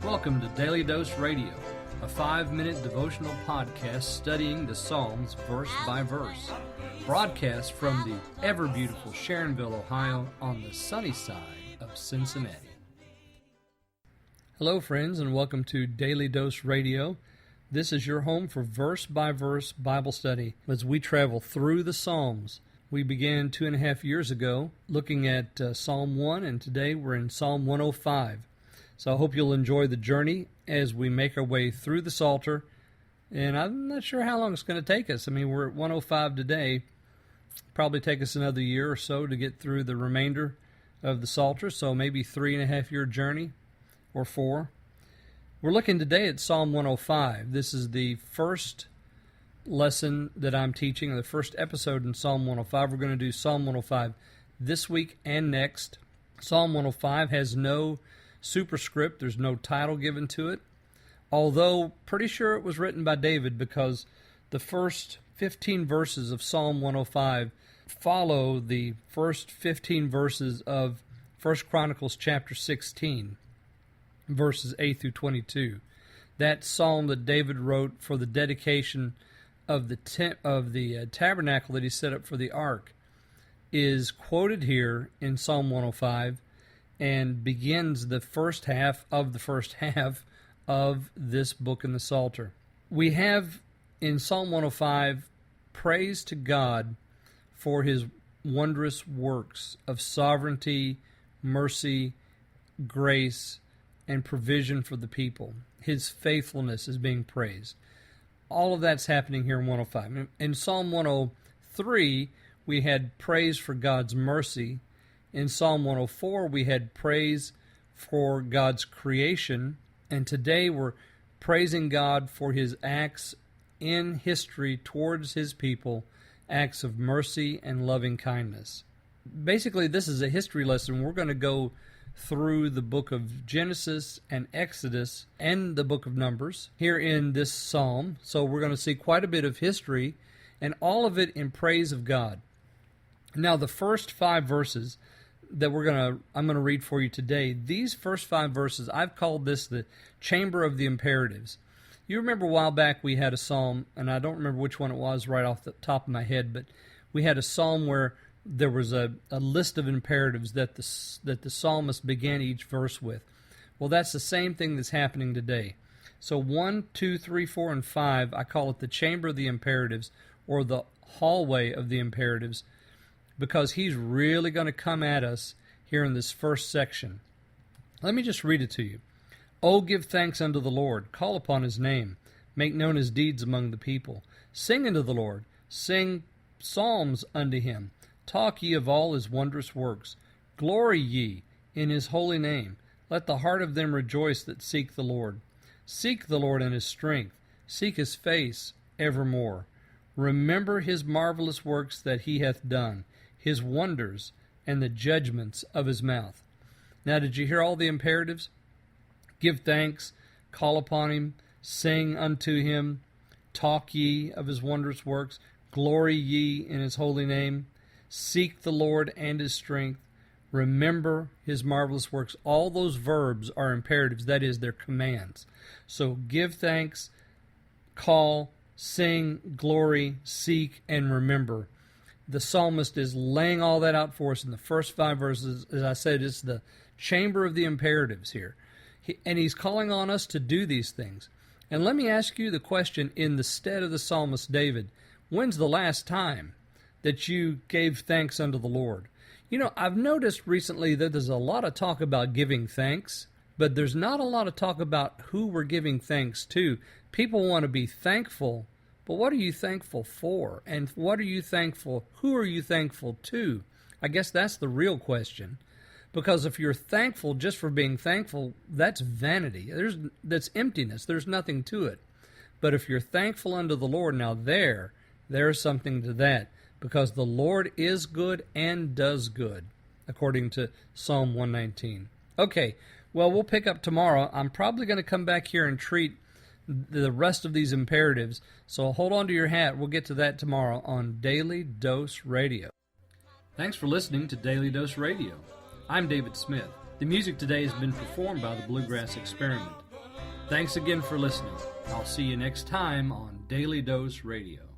Welcome to Daily Dose Radio, a 5-minute devotional podcast studying the Psalms verse by verse. Broadcast from the ever-beautiful Sharonville, Ohio, on the sunny side of Cincinnati. Hello, friends, and welcome to Daily Dose Radio. This is your home for verse-by-verse Bible study as we travel through the Psalms. We began 2.5 years ago looking at Psalm 1, and today we're in Psalm 105. So I hope you'll enjoy the journey as we make our way through the Psalter. And I'm not sure how long it's going to take us. I mean, we're at 105 today. Probably take us another year or so to get through the remainder of the Psalter, so maybe 3.5-year journey or 4. We're looking today at Psalm 105. This is the first lesson that I'm teaching, the first episode in Psalm 105. We're going to do Psalm 105 this week and next. Psalm 105 has no superscript. There's no title given to it, although pretty sure it was written by David because the first 15 verses of Psalm 105 follow the first 15 verses of 1 Chronicles chapter 16, verses 8 through 22. That psalm that David wrote for the dedication of the tabernacle that he set up for the ark is quoted here in Psalm 105 and begins the first half of this book in the Psalter. We have in Psalm 105 praise to God for his wondrous works of sovereignty, mercy, grace, and provision for the people. His faithfulness is being praised. All of that's happening here in 105. In Psalm 103, we had praise for God's mercy. In Psalm 104, we had praise for God's creation. And today we're praising God for his acts in history towards his people, acts of mercy and loving kindness. Basically, this is a history lesson. We're going to go through the book of Genesis and Exodus and the book of Numbers here in this psalm. So we're going to see quite a bit of history and all of it in praise of God. Now, the first 5 verses that I'm going to read for you today, these first 5 verses, I've called this the chamber of the imperatives. You remember a while back we had a psalm, and I don't remember which one it was right off the top of my head, but we had a psalm where there was a list of imperatives that the psalmist began each verse with. Well, that's the same thing that's happening today. So 1, 2, 3, 4, and 5, I call it the chamber of the imperatives, or the hallway of the imperatives, because he's really going to come at us here in this first section. Let me just read it to you. Oh, give thanks unto the Lord. Call upon his name. Make known his deeds among the people. Sing unto the Lord. Sing psalms unto him. Talk ye of all his wondrous works. Glory ye in his holy name. Let the heart of them rejoice that seek the Lord. Seek the Lord in his strength. Seek his face evermore. Remember his marvelous works that he hath done, his wonders, and the judgments of his mouth. Now, did you hear all the imperatives? Give thanks, call upon him, sing unto him, talk ye of his wondrous works, glory ye in his holy name, seek the Lord and his strength, remember his marvelous works. All those verbs are imperatives, that is, they're commands. So give thanks, call, sing, glory, seek, and remember. The psalmist is laying all that out for us in the first 5 verses. As I said, it's the chamber of the imperatives here. And he's calling on us to do these things. And let me ask you the question in the stead of the psalmist David. When's the last time that you gave thanks unto the Lord? You know, I've noticed recently that there's a lot of talk about giving thanks, but there's not a lot of talk about who we're giving thanks to. People want to be thankful, but what are you thankful for? And who are you thankful to? I guess that's the real question. Because if you're thankful just for being thankful, that's vanity. That's emptiness. There's nothing to it. But if you're thankful unto the Lord, now there's something to that. Because the Lord is good and does good, according to Psalm 119. Okay, well, we'll pick up tomorrow. I'm probably going to come back here and treat the rest of these imperatives. So hold on to your hat. We'll get to that tomorrow on Daily Dose Radio. Thanks for listening to Daily Dose Radio. I'm David Smith. The music today has been performed by the Bluegrass Experiment. Thanks again for listening. I'll see you next time on Daily Dose Radio.